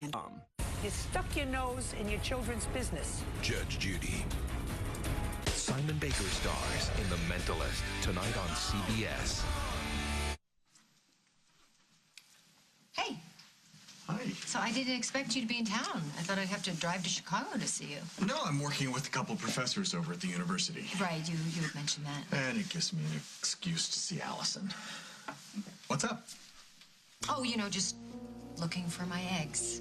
You stuck your nose in your children's business. Judge Judy. Simon Baker stars in The Mentalist tonight on CBS. Hey. Hi. So I didn't expect you to be in town. I thought I'd have to drive to Chicago to see you. No, I'm working with a couple professors over at the university. Right, you had mentioned that. And it gives me an excuse to see Allison. What's up? Oh, just looking for my eggs.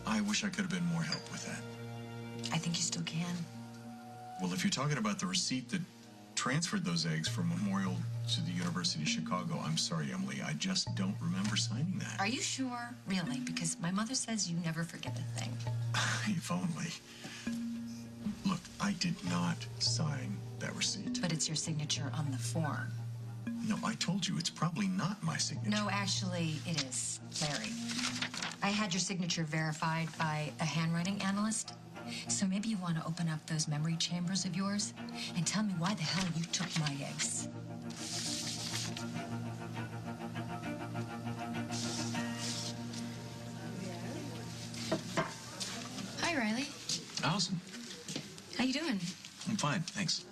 I wish I could have been more help with that. I think you still can. Well, if you're talking about the receipt that transferred those eggs from Memorial to the University of Chicago, I'm sorry, Emily. I just don't remember signing that. Are you sure? Really? Because my mother says you never forget a thing. If only. Look, I did not sign that receipt. But it's your signature on the form. No, I told you, it's probably not my signature. No, actually, it is, Larry. I had your signature verified by a handwriting analyst. So maybe you want to open up those memory chambers of yours and tell me why the hell you took my eggs. Hi, Riley. Allison. How you doing? I'm fine, thanks.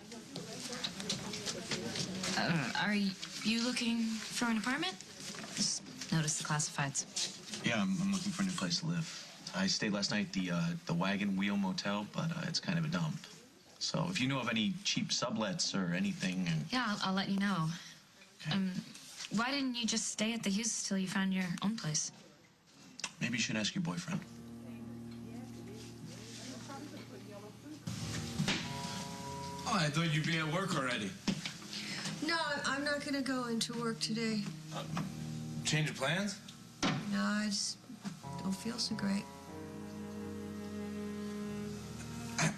Are you looking for an apartment? Just noticed the classifieds. Yeah, I'm looking for a new place to live. I stayed last night at the Wagon Wheel Motel, but it's kind of a dump. So if you know of any cheap sublets or anything... Yeah, I'll let you know. Okay. Why didn't you just stay at the Hughes till you found your own place? Maybe you should ask your boyfriend. Oh, I thought you'd be at work already. No, I'm not going to go into work today. Change of plans? No, I just don't feel so great.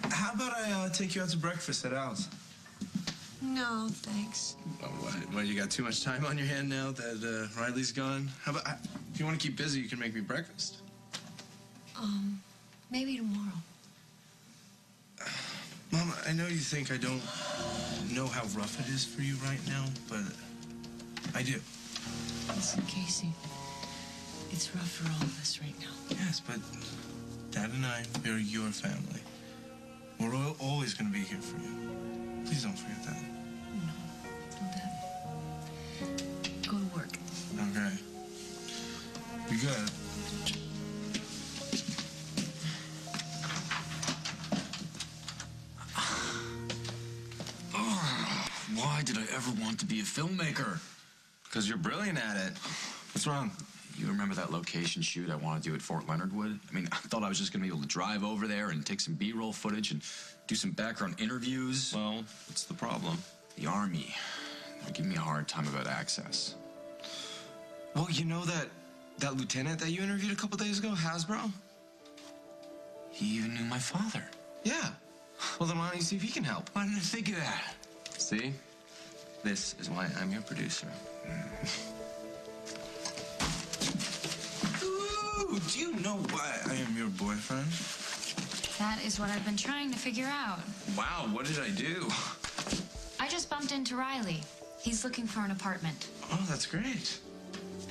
How about I take you out to breakfast at Al's? No, thanks. Oh, what, you got too much time on your hand now that Riley's gone? How about, if you want to keep busy, you can make me breakfast. Maybe tomorrow. Mom, I know you think I don't know how rough it is for you right now, but I do. Listen, Casey, it's rough for all of us right now. Yes, but Dad and I, we're your family. We're always going to be here for you. Please don't forget that. No, Dad. Go to work. Okay. Be good. Why did I ever want to be a filmmaker? Because you're brilliant at it. What's wrong? You remember that location shoot I wanted to do at Fort Leonard Wood? I mean, I thought I was just going to be able to drive over there and take some B-roll footage and do some background interviews. Well, what's the problem? The Army. They're giving me a hard time about access. Well, you know that lieutenant that you interviewed a couple days ago, Hasbro? He even knew my father. Yeah. Well, then why don't you see if he can help? Why didn't I think of that? See? This is why I'm your producer. Ooh, do you know why I am your boyfriend? That is what I've been trying to figure out. Wow, what did I do? I just bumped into Riley. He's looking for an apartment. Oh, that's great.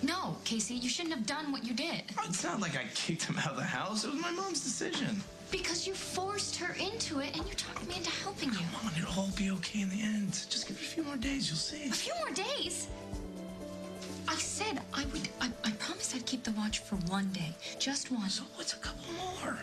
No, Casey, you shouldn't have done what you did. Oh, it's not like I kicked him out of the house. It was my mom's decision. Because you forced her into it and you talked me into helping you. Come on, it'll all be okay in the end. Just give it a few more days, you'll see. A few more days? I said I would. I promised I'd keep the watch for one day. Just one. So what's a couple more?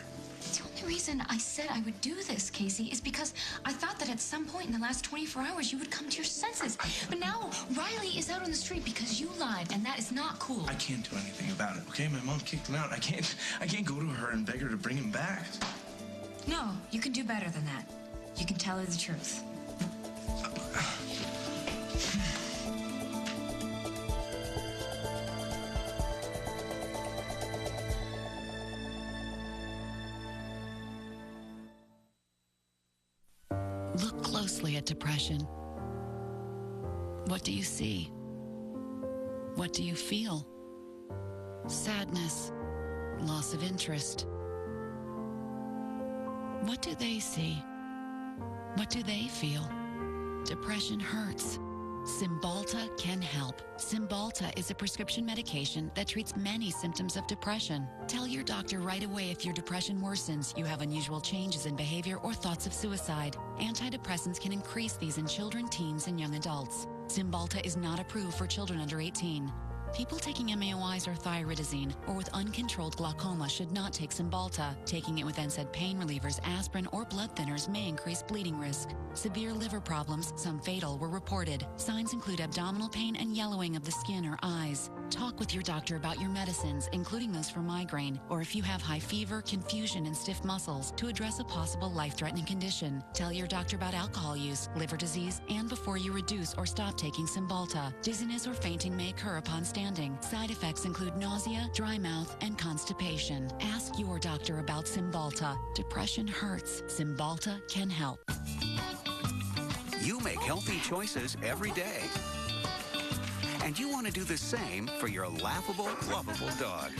The only reason I said I would do this, Casey, is because I thought that at some point in the last 24 hours you would come to your senses. But now Riley is out on the street because you lied, and that is not cool. I can't do anything about it, okay? My mom kicked him out. I can't go to her and beg her to bring him back. No, you can do better than that. You can tell her the truth. Look closely at depression. What do you see? What do you feel? Sadness, loss of interest. What do they see? What do they feel? Depression hurts. Cymbalta can help. Cymbalta is a prescription medication that treats many symptoms of depression. Tell your doctor right away if your depression worsens, you have unusual changes in behavior, or thoughts of suicide. Antidepressants can increase these in children, teens, and young adults. Cymbalta is not approved for children under 18. People taking MAOIs or thyroidazine or with uncontrolled glaucoma should not take Cymbalta. Taking it with NSAID pain relievers, aspirin, or blood thinners may increase bleeding risk. Severe liver problems, some fatal, were reported. Signs include abdominal pain and yellowing of the skin or eyes. Talk with your doctor about your medicines, including those for migraine, or if you have high fever, confusion, and stiff muscles, to address a possible life-threatening condition. Tell your doctor about alcohol use, liver disease, and before you reduce or stop taking Cymbalta. Dizziness or fainting may occur upon standing. Side effects include nausea, dry mouth, and constipation. Ask your doctor about Cymbalta. Depression hurts. Cymbalta can help. You make healthy choices every day. And you want to do the same for your laughable, lovable dog.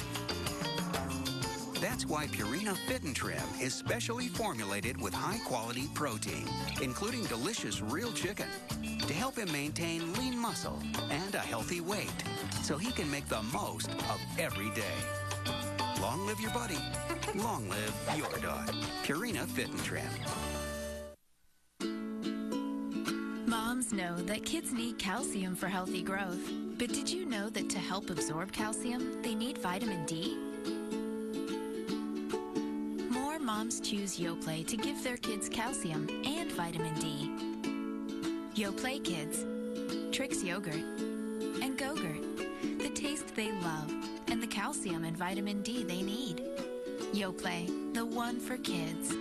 That's why Purina Fit and Trim is specially formulated with high-quality protein, including delicious real chicken, to help him maintain lean muscle and a healthy weight, so he can make the most of every day. Long live your buddy. Long live your dog. Purina Fit and Trim. Moms know that kids need calcium for healthy growth. But did you know that to help absorb calcium, they need vitamin D? More moms choose Yoplait to give their kids calcium and vitamin D. Yoplait Kids, Trix Yogurt, and Go-Gurt, the taste they love, and the calcium and vitamin D they need. Yoplait, the one for kids.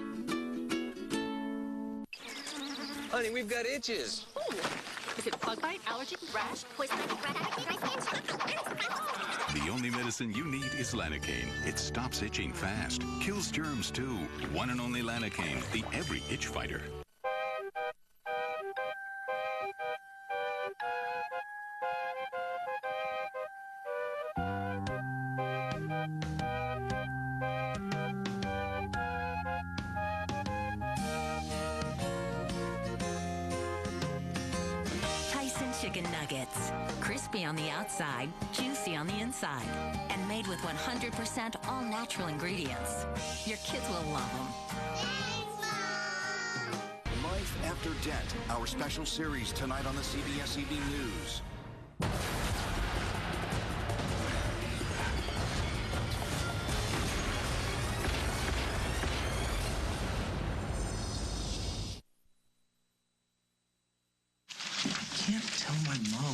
Honey, we've got itches. Ooh. Is it bug bite, allergy, rash, poison ivy, rat The only medicine you need is Lanacane. It stops itching fast, kills germs too. One and only Lanacane, the every itch fighter. Chicken nuggets. Crispy on the outside, juicy on the inside, and made with 100% all-natural ingredients. Your kids will love them. Life After Debt, our special series tonight on the CBS Evening News.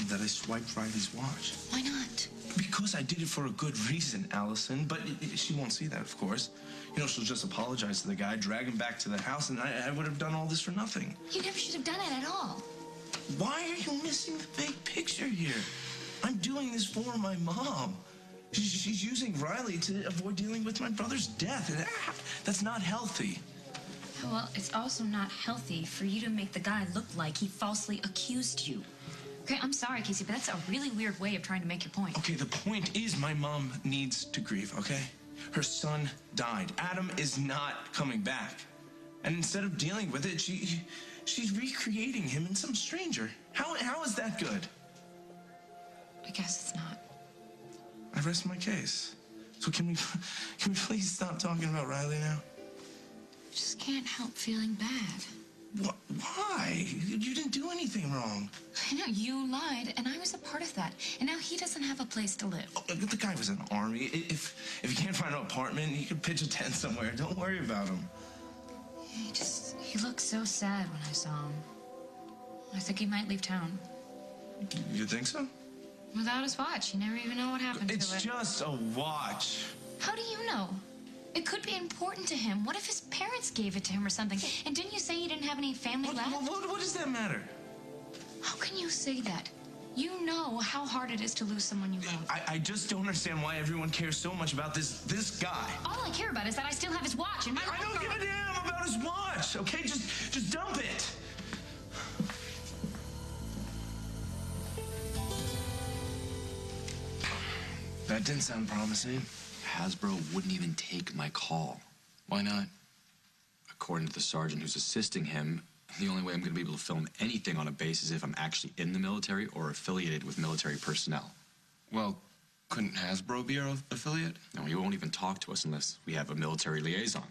That I swiped Riley's watch. Why not? Because I did it for a good reason, Allison. But she won't see that, of course. You know, she'll just apologize to the guy, drag him back to the house, and I would have done all this for nothing. You never should have done it at all. Why are you missing the big picture here? I'm doing this for my mom. She's using Riley to avoid dealing with my brother's death. That's not healthy. Well, it's also not healthy for you to make the guy look like he falsely accused you. Okay, I'm sorry, Casey, but that's a really weird way of trying to make your point. Okay, the point is my mom needs to grieve, okay? Her son died. Adam is not coming back. And instead of dealing with it, she's recreating him in some stranger. How is that good? I guess it's not. I rest my case. So can we please stop talking about Riley now? I just can't help feeling bad. Why? You didn't do anything wrong. I know, you lied, and I was a part of that. And now he doesn't have a place to live. Oh, the guy was in the Army. If he can't find an apartment, he could pitch a tent somewhere. Don't worry about him. He looked so sad when I saw him. I think he might leave town. You think so? Without his watch, you never even know what happened to it. It's just a watch. How do you know? It could be important to him. What if his parents gave it to him or something? And didn't you say he didn't have any family left? What does that matter? How can you say that? You know how hard it is to lose someone you love. I just don't understand why everyone cares so much about this guy. All I care about is that I still have his watch. And I don't give a damn about his watch, okay? Just dump it. That didn't sound promising. Hasbro wouldn't even take my call. Why not? According to the sergeant who's assisting him, The only way I'm going to be able to film anything on a base is if I'm actually in the military or affiliated with military personnel. Well, couldn't Hasbro be our affiliate? No, he won't even talk to us unless we have a military liaison.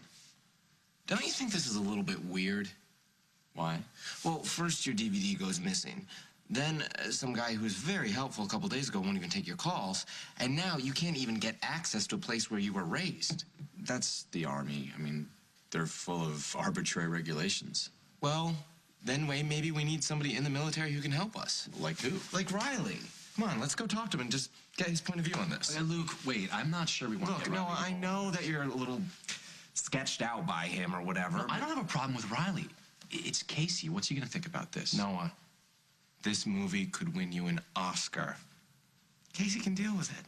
Don't you think this is a little bit weird? Why? Well, first your DVD goes missing. Then some guy who was very helpful a couple days ago won't even take your calls. And now you can't even get access to a place where you were raised. That's the Army. I mean, they're full of arbitrary regulations. Well, then maybe we need somebody in the military who can help us. Like who? Like Riley. Come on, let's go talk to him and just get his point of view on this. Luke, wait, I'm not sure we want to get Riley I know that you're a little sketched out by him or whatever. No, I don't have a problem with Riley. It's Casey. What's he going to think about this? Noah, this movie could win you an Oscar. Casey can deal with it.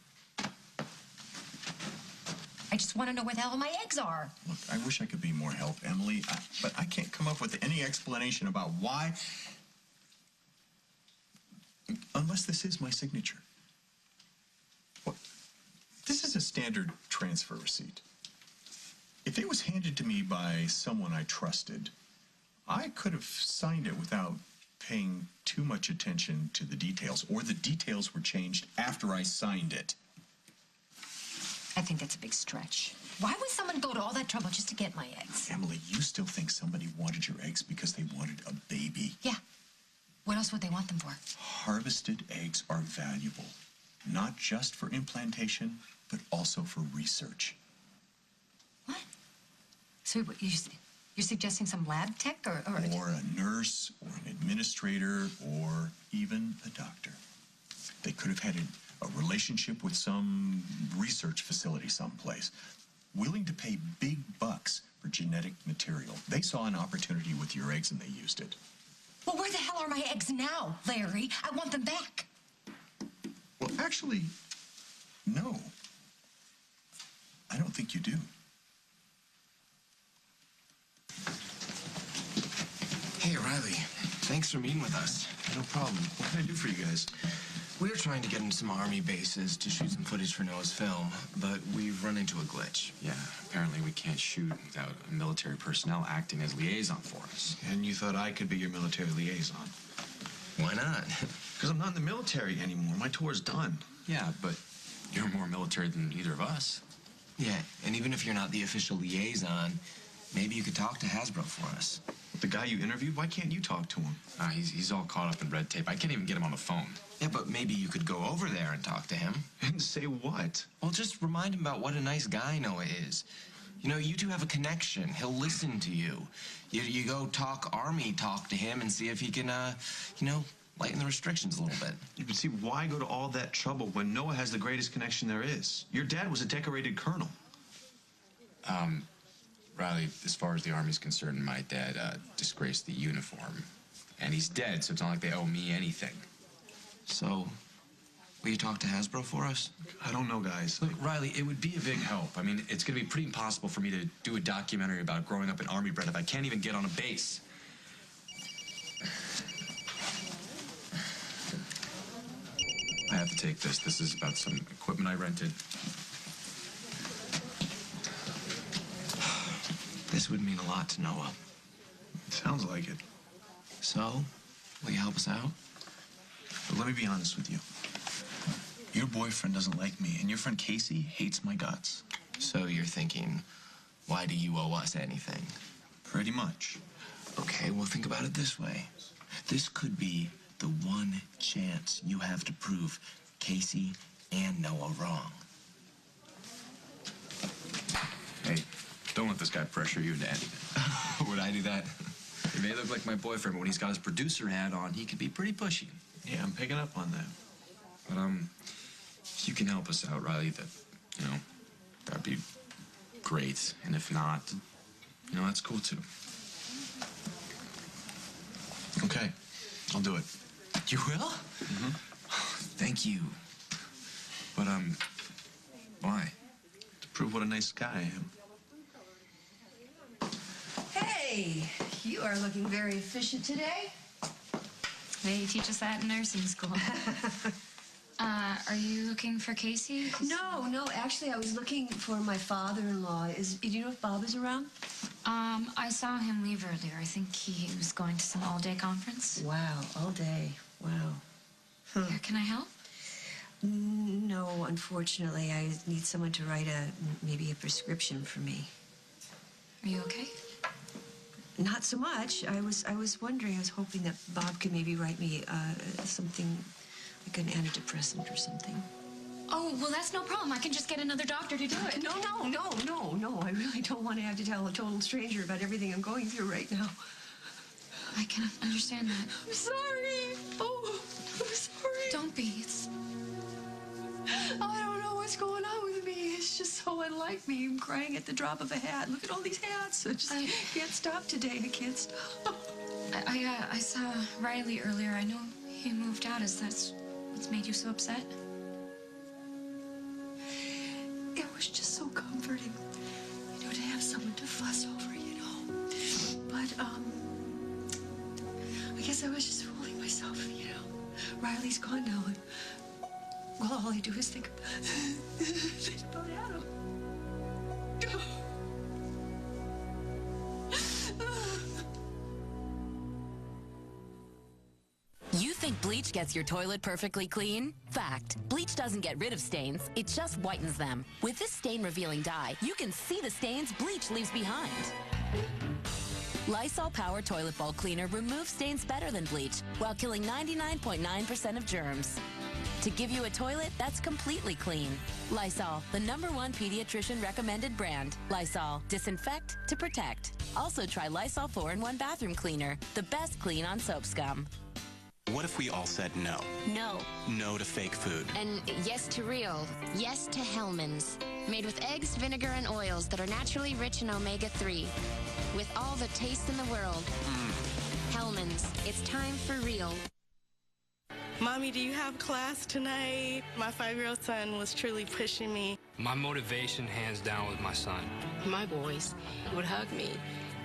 I just want to know where the hell my eggs are. Look, I wish I could be more help, Emily, but I can't come up with any explanation about why, unless this is my signature. What? This is a standard transfer receipt. If it was handed to me by someone I trusted, I could have signed it without paying too much attention to the details, or the details were changed after I signed it. I think that's a big stretch. Why would someone go to all that trouble just to get my eggs? Emily, you still think somebody wanted your eggs because they wanted a baby? Yeah. What else would they want them for? Harvested eggs are valuable, not just for implantation, but also for research. What? So you're suggesting some lab tech or a nurse, or an administrator, or even a doctor. They could have had a relationship with some research facility someplace, willing to pay big bucks for genetic material. They saw an opportunity with your eggs and they used it. Well, where the hell are my eggs now, Larry? I want them back. Well, actually, no. I don't think you do. Hey, Riley. Thanks for meeting with us. No problem. What can I do for you guys? We're trying to get into some Army bases to shoot some footage for Noah's film, but we've run into a glitch. Yeah, apparently we can't shoot without military personnel acting as liaison for us. And you thought I could be your military liaison? Why not? Because I'm not in the military anymore. My tour's done. Yeah, but you're more military than either of us. Yeah, and even if you're not the official liaison, maybe you could talk to Hasbro for us. The guy you interviewed, why can't you talk to him? He's all caught up in red tape. I can't even get him on the phone. Yeah, but maybe you could go over there and talk to him. And say what? Well, just remind him about what a nice guy Noah is. You know, you two have a connection. He'll listen to you. You go talk Army talk to him and see if he can, lighten the restrictions a little bit. You can see why go to all that trouble when Noah has the greatest connection there is. Your dad was a decorated colonel. Riley, as far as the Army's concerned, my dad disgraced the uniform. And he's dead, so it's not like they owe me anything. So, will you talk to Hasbro for us? I don't know, guys. Look, Riley, it would be a big help. I mean, it's going to be pretty impossible for me to do a documentary about growing up in Army bred if I can't even get on a base. I have to take this. This is about some equipment I rented. This would mean a lot to Noah. Sounds like it. So, will you help us out? But let me be honest with you. Your boyfriend doesn't like me, and your friend Casey hates my guts. So you're thinking, why do you owe us anything? Pretty much. Okay, well, think about it this way. This could be the one chance you have to prove Casey and Noah wrong. Hey, don't let this guy pressure you into anything. Would I do that? He may look like my boyfriend, but when he's got his producer hat on, he can be pretty pushy. Yeah, I'm picking up on that. But, if you can help us out, Riley, that'd be great. And if not, that's cool, too. Okay, I'll do it. You will? Mm-hmm. Thank you. But, why? To prove what a nice guy I am. Hey, you are looking very efficient today. They teach us that in nursing school. Are you looking for Casey? No, actually, I was looking for my father-in-law. Do you know if Bob is around? I saw him leave earlier. I think he was going to some all-day conference. Wow, all day. Wow. Here, can I help? No, unfortunately, I need someone to write maybe a prescription for me. Are you okay? Not so much. I was wondering, I was hoping that Bob could maybe write me something like an antidepressant or something. Oh, well, that's no problem. I can just get another doctor to do it. No. I really don't want to have to tell a total stranger about everything I'm going through right now. I can understand that. I'm sorry. Oh, I'm sorry. Don't be. It's... I don't know what's going on with me. It's just so unlike me. I'm crying at the drop of a hat. Look at all these hats. I just can't stop today. I can't stop. I saw Riley earlier. I know he moved out. Is that what's made you so upset? It was just so comforting, to have someone to fuss over, But, I guess I was just fooling myself, Riley's gone now, and, well, all I do is think about Adam. You think bleach gets your toilet perfectly clean? Fact. Bleach doesn't get rid of stains, it just whitens them. With this stain-revealing dye, you can see the stains bleach leaves behind. Lysol Power Toilet Bowl Cleaner removes stains better than bleach while killing 99.9% of germs. To give you a toilet that's completely clean. Lysol, the #1 pediatrician recommended brand. Lysol, disinfect to protect. Also try Lysol 4-in-1 bathroom cleaner, the best clean on soap scum. What if we all said no? No. No to fake food. And yes to real. Yes to Hellmann's. Made with eggs, vinegar, and oils that are naturally rich in omega-3. With all the taste in the world. Hellmann's. It's time for real. Mommy, do you have class tonight? My 5-year-old son was truly pushing me. My motivation, hands down, was my son. My boys would hug me.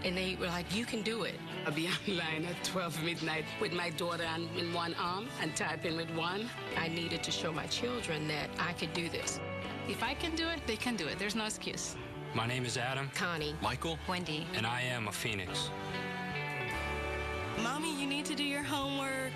And they were like, you can do it. I'll be online at 12 midnight with my daughter in one arm and typing with one. I needed to show my children that I could do this. If I can do it, they can do it. There's no excuse. My name is Adam. Connie. Michael. Wendy. And I am a Phoenix. Mommy, you need to do your homework.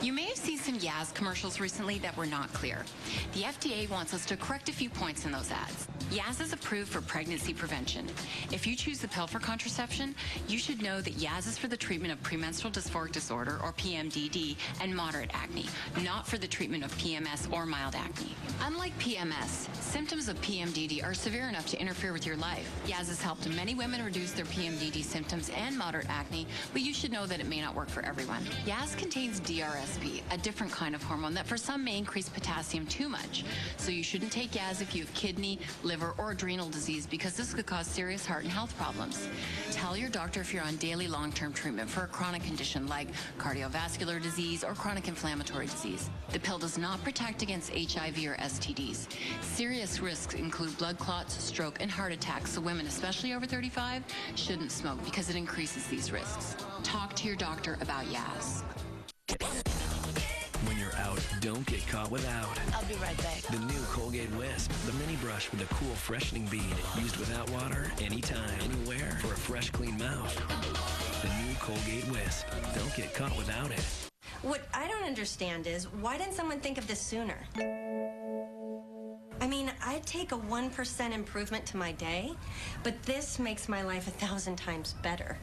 You may have seen some Yaz commercials recently that were not clear. The FDA wants us to correct a few points in those ads. Yaz is approved for pregnancy prevention. If you choose the pill for contraception, you should know that Yaz is for the treatment of premenstrual dysphoric disorder, or PMDD, and moderate acne, not for the treatment of PMS or mild acne. Unlike PMS, symptoms of PMDD are severe enough to interfere with your life. Yaz has helped many women reduce their PMDD symptoms and moderate acne, but you should know that it may not work for everyone. Yaz contains DRSP, a different kind of hormone that for some may increase potassium too much. So you shouldn't take Yaz if you have kidney, liver, or adrenal disease, because this could cause serious heart and health problems. Tell your doctor if you're on daily long-term treatment for a chronic condition like cardiovascular disease or chronic inflammatory disease. The pill does not protect against HIV or STDs. Serious risks include blood clots, stroke, and heart attacks, so women, especially over 35, shouldn't smoke because it increases these risks. Talk to your doctor about Yaz. When you're out, don't get caught without. I'll be right back. The new Colgate Wisp, the mini brush with a cool freshening bead. Used without water, anytime, anywhere, for a fresh, clean mouth. The new Colgate Wisp. Don't get caught without it. What I don't understand is, why didn't someone think of this sooner? I mean, I'd take a 1% improvement to my day, but this makes my life 1,000 times better.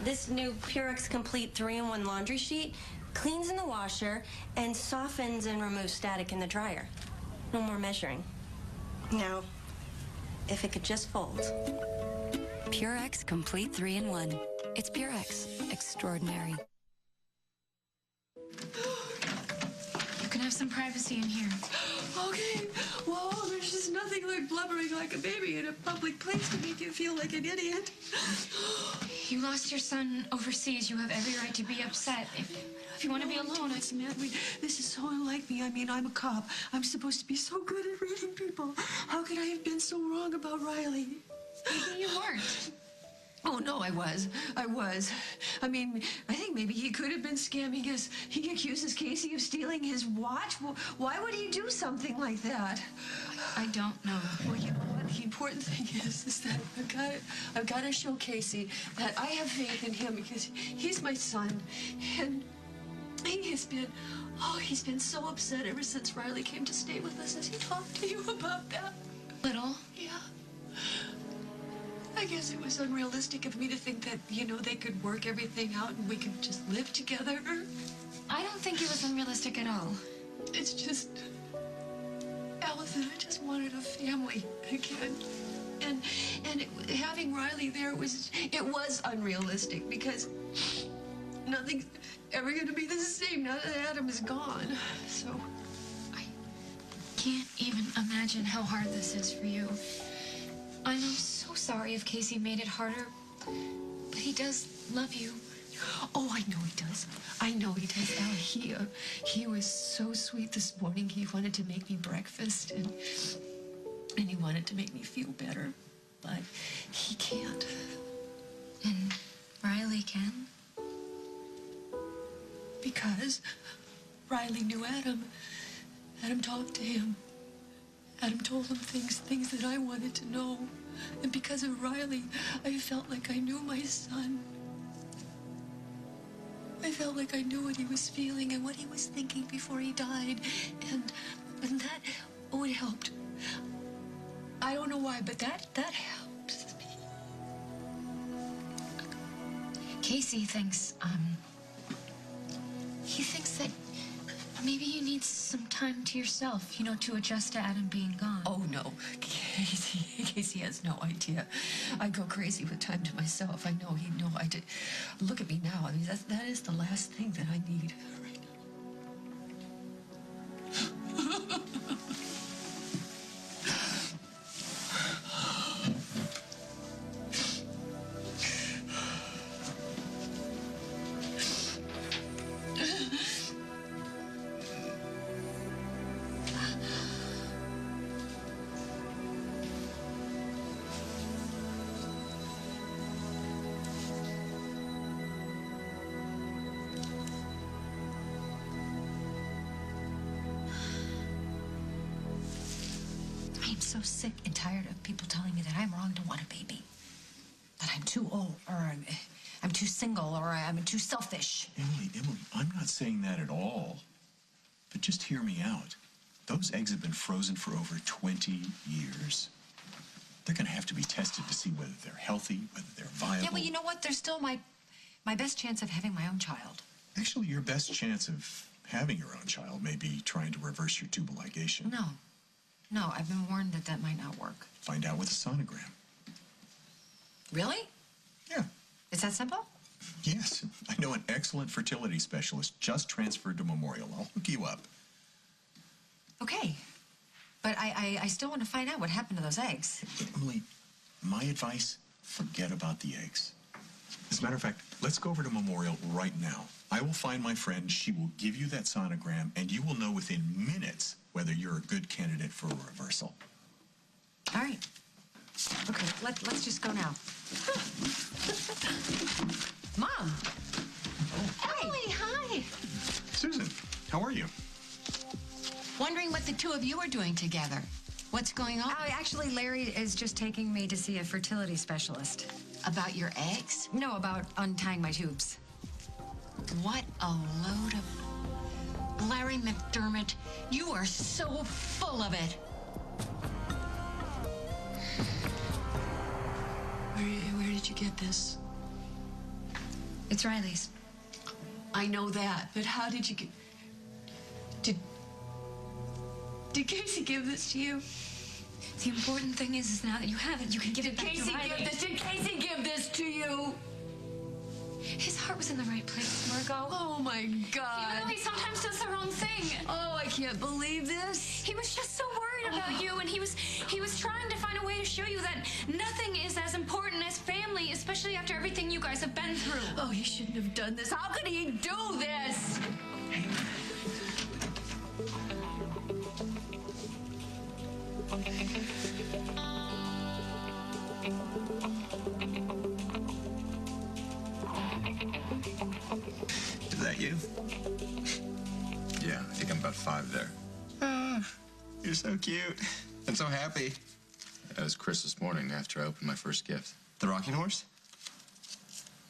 This new Purex Complete 3-in-1 laundry sheet cleans in the washer and softens and removes static in the dryer. No more measuring. Now, if it could just fold. Purex Complete 3-in-1. It's Purex. Extraordinary. You can have some privacy in here. Okay. Whoa, there's just nothing like blubbering like a baby in a public place to make you feel like an idiot. You lost your son overseas. You have every right to be upset. If you want to be alone, It's mad. This is so unlike me. I mean, I'm a cop. I'm supposed to be so good at reading people. How could I have been so wrong about Riley? Maybe you weren't. Oh, no, I was. I mean, I think maybe he could have been scamming us. He accuses Casey of stealing his watch. Well, why would he do something like that? I don't know. Well, you know what? the important thing is that I've got to show Casey that I have faith in him because he's my son, and he's been so upset ever since Riley came to stay with us. Has he talked to you about that? Little. Yeah. I guess it was unrealistic of me to think that, they could work everything out and we could just live together. I don't think it was unrealistic at all. It's just, Allison, I just wanted a family again. And having Riley there was unrealistic because nothing's ever going to be the same now that Adam is gone. So I can't even imagine how hard this is for you. I'm so sorry if Casey made it harder, but he does love you. Oh, I know he does. I know he does, Al. He was so sweet this morning. He wanted to make me breakfast, and he wanted to make me feel better, but he can't. And Riley can? Because Riley knew Adam. Adam talked to him. Adam told him things that I wanted to know. And because of Riley, I felt like I knew my son. I felt like I knew what he was feeling and what he was thinking before he died. And that, it helped. I don't know why, but that helped me. Casey thinks, he thinks that maybe you need some time to yourself, to adjust to Adam being gone. Oh, no. Casey has no idea. I go crazy with time to myself. I know he'd know. Look at me now. I mean, that is the last thing that I need right now. I'm so sick and tired of people telling me that I'm wrong to want a baby. That I'm too old, or I'm too single, or I'm too selfish. Emily, I'm not saying that at all. But just hear me out. Those eggs have been frozen for over 20 years. They're going to have to be tested to see whether they're healthy, whether they're viable. Yeah, well, you know what? They're still my best chance of having my own child. Actually, your best chance of having your own child may be trying to reverse your tubal ligation. No, I've been warned that might not work. Find out with a sonogram. Really? Yeah. Is that simple? Yes. I know an excellent fertility specialist just transferred to Memorial. I'll hook you up. Okay. But I still want to find out what happened to those eggs. Emily, my advice, forget about the eggs. As a matter of fact, let's go over to Memorial right now. I will find my friend, she will give you that sonogram, and you will know within minutes whether you're a good candidate for a reversal. All right. Okay, let's just go now. Mom! Emily, hi! Susan, how are you? Wondering what the two of you are doing together. What's going on? Actually, Larry is just taking me to see a fertility specialist. About your eggs? No, about untying my tubes. What a load of... Larry McDermott, you are so full of it. Where did you get this? It's Riley's. I know that, but how did you get... Did Casey give this to you? The important thing is now that you have it, you can give it back to Riley. Did Casey give this to you? His heart was in the right place, Margot. Oh, my God. You know, he sometimes does the wrong thing. Oh, I can't believe this. He was just so worried about you, and he was trying to find a way to show you that nothing is as important as family, especially after everything you guys have been through. Oh, he shouldn't have done this. How could he do this? Is that you? Yeah, I think I'm about 5 there. You're so cute and so happy. That was Chris this morning after I opened my first gift. The rocking horse?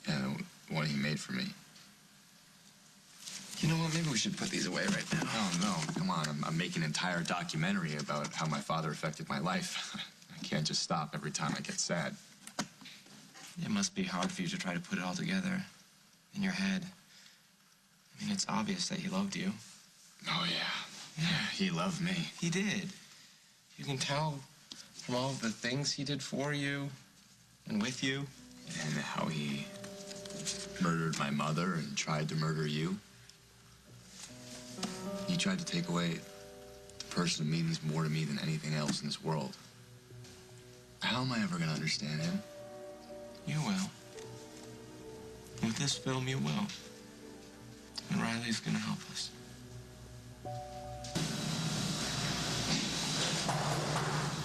Yeah, the one he made for me. You know what? Maybe we should put these away right now. Oh, no. Come on. I'm making an entire documentary about how my father affected my life. I can't just stop every time I get sad. It must be hard for you to try to put it all together in your head. I mean, it's obvious that he loved you. Oh, yeah. Yeah, he loved me. He did. You can tell from all the things he did for you and with you. And how he murdered my mother and tried to murder you. He tried to take away the person who means more to me than anything else in this world. How am I ever going to understand him? You will. With this film, you will. And Riley's gonna help us.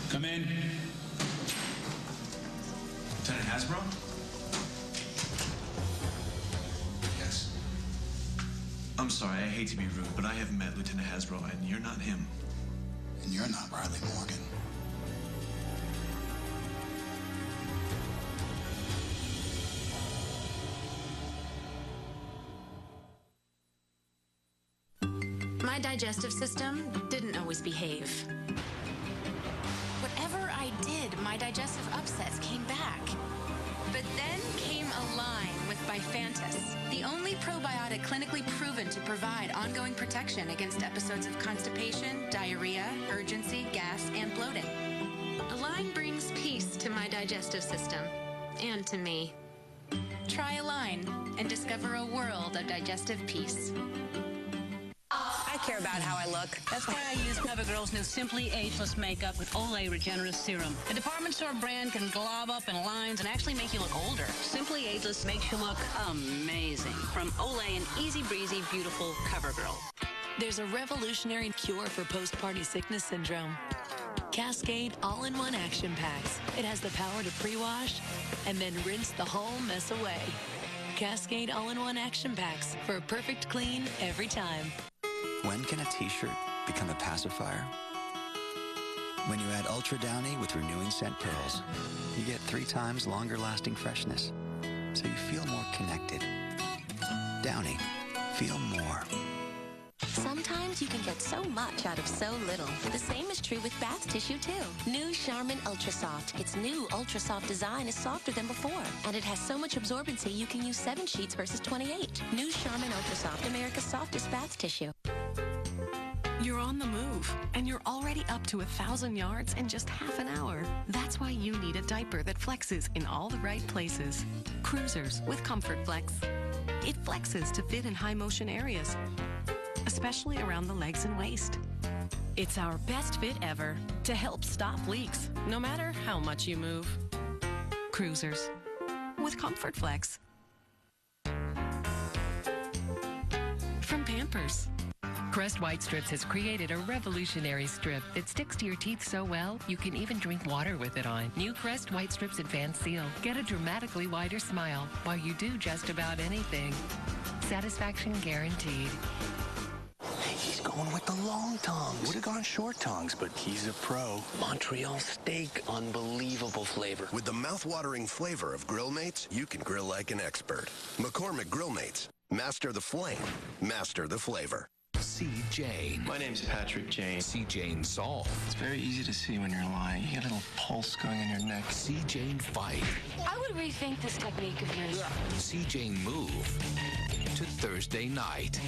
Come in. Lieutenant Hasbro? Yes. I'm sorry, I hate to be rude, but I have met Lieutenant Hasbro, and you're not him. And you're not Riley Morgan. My digestive system didn't always behave. Whatever I did, my digestive upsets came back. But then came Align with Bifantis, the only probiotic clinically proven to provide ongoing protection against episodes of constipation, diarrhea, urgency, gas, and bloating. Align brings peace to my digestive system, and to me. Try Align and discover a world of digestive peace. I care about how I look. That's why I use CoverGirl's new Simply Ageless makeup with Olay Regenerist Serum. The department store brand can glob up in lines and actually make you look older. Simply Ageless makes you look amazing. From Olay and Easy Breezy Beautiful CoverGirl. There's a revolutionary cure for post-party sickness syndrome. Cascade All-in-One Action Packs. It has the power to pre-wash and then rinse the whole mess away. Cascade All-in-One Action Packs for a perfect clean every time. When can a t-shirt become a pacifier? When you add Ultra Downy with renewing scent pills, you get 3 times longer lasting freshness, so you feel more connected. Downy, feel more. Sometimes you can get so much out of so little. The same is true with bath tissue, too. New Charmin Ultra Soft. Its new Ultra Soft design is softer than before, and it has so much absorbency you can use 7 sheets versus 28. New Charmin Ultra Soft, America's softest bath tissue. You're on the move, and you're already up to 1,000 yards in just half an hour. That's why you need a diaper that flexes in all the right places. Cruisers with Comfort Flex. It flexes to fit in high motion areas, especially around the legs and waist. It's our best fit ever to help stop leaks, no matter how much you move. Cruisers with Comfort Flex. From Pampers. Crest White Strips has created a revolutionary strip that sticks to your teeth so well, you can even drink water with it on. New Crest White Strips Advanced Seal. Get a dramatically wider smile while you do just about anything. Satisfaction guaranteed. He's going with the long tongues. Would have gone short tongues, but he's a pro. Montreal steak, unbelievable flavor. With the mouth-watering flavor of Grill Mates, you can grill like an expert. McCormick Grill Mates. Master the flame. Master the flavor. C. Jane. My name's Patrick Jane. C. Jane Solve. It's very easy to see when you're lying. You get a little pulse going in your neck. C. Jane Fight. I would rethink this technique of yours. C. Jane Move. To Thursday night.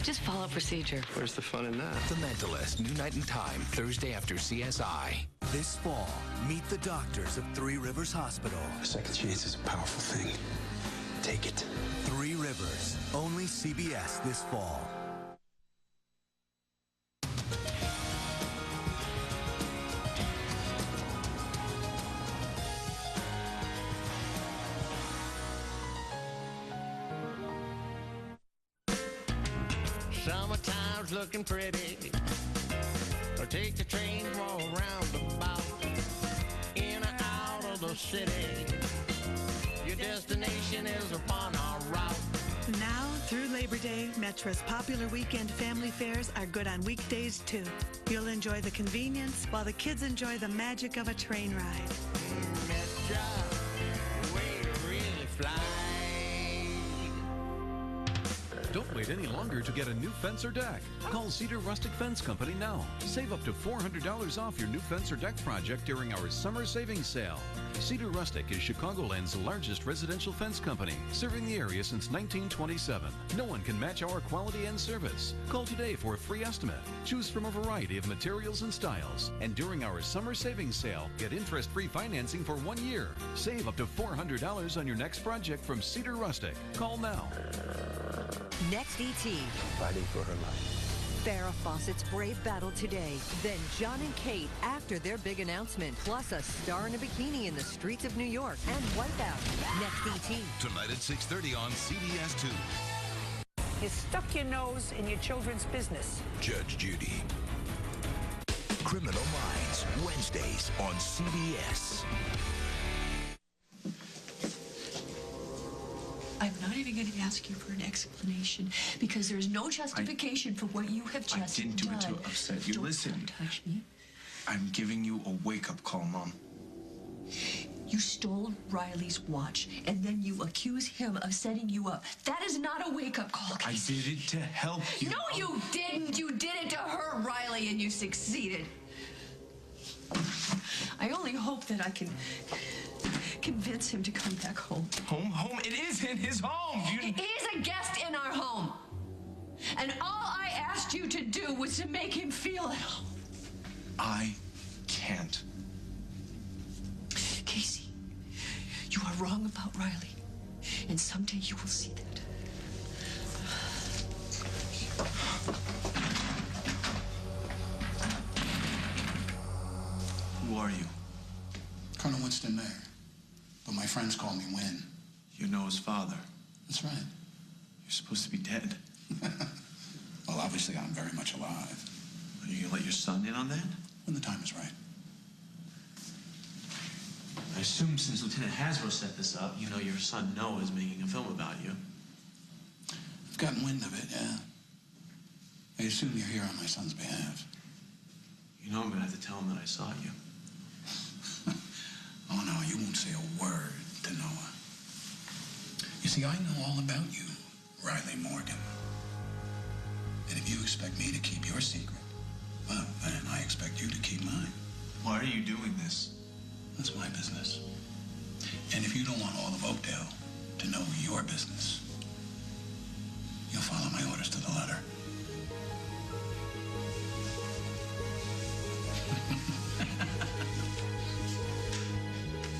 Just follow procedure. Where's the fun in that? The Mentalist. New night and time. Thursday after CSI. This fall, meet the doctors of Three Rivers Hospital. A second chance is a powerful thing. Take it. Three Rivers. Only CBS this fall. Summertime's looking pretty. Or take the train all around the block. In or out of the city. Your destination is upon our route. Now through Labor Day, Metra's popular weekend family fairs are good on weekdays, too. You'll enjoy the convenience while the kids enjoy the magic of a train ride. Metra, way to really fly. Don't wait any longer to get a new fence or deck. Call Cedar Rustic Fence Company now. Save up to $400 off your new fence or deck project during our summer savings sale. Cedar Rustic is Chicagoland's largest residential fence company, serving the area since 1927. No one can match our quality and service. Call today for a free estimate. Choose from a variety of materials and styles. And during our summer savings sale, get interest-free financing for 1 year. Save up to $400 on your next project from Cedar Rustic. Call now. Next ET. Fighting for her life. Farrah Fawcett's brave battle today. Then John and Kate after their big announcement. Plus a star in a bikini in the streets of New York and Wipeout. Next ET. Tonight at 6:30 on CBS 2. You stuck your nose in your children's business. Judge Judy. Criminal Minds. Wednesdays on CBS. I'm not even going to ask you for an explanation because there's no justification for what you have just done. I didn't do it to upset you. Listen. Don't touch me. I'm giving you a wake-up call, Mom. You stole Riley's watch, and then you accuse him of setting you up. That is not a wake-up call. I did it to help you. No, you didn't. You did it to hurt Riley, and you succeeded. I only hope that I can convince him to come back home. Home? It isn't his home. He is a guest in our home. And all I asked you to do was to make him feel at home. I can't. Casey, you are wrong about Riley. And someday you will see that. Who are you? Colonel Winston Mayer. But my friends call me Win. You know his father. That's right. You're supposed to be dead. Well, obviously I'm very much alive. Are you gonna let your son in on that? When the time is right. I assume since Lieutenant Hasbro set this up, you know your son Noah is making a film about you. I've gotten wind of it, yeah. I assume you're here on my son's behalf. You know I'm gonna have to tell him that I saw you. Oh, no, you won't say a word to Noah. You see, I know all about you, Riley Morgan. And if you expect me to keep your secret, well, then I expect you to keep mine. Why are you doing this? That's my business. And if you don't want all of Oakdale to know your business, you'll follow my orders to the letter.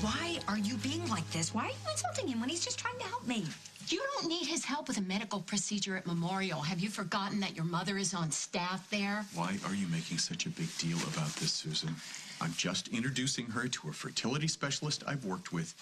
Why are you being like this? Why are you insulting him when he's just trying to help me? You don't need his help with a medical procedure at Memorial. Have you forgotten that your mother is on staff there? Why are you making such a big deal about this, Susan? I'm just introducing her to a fertility specialist I've worked with.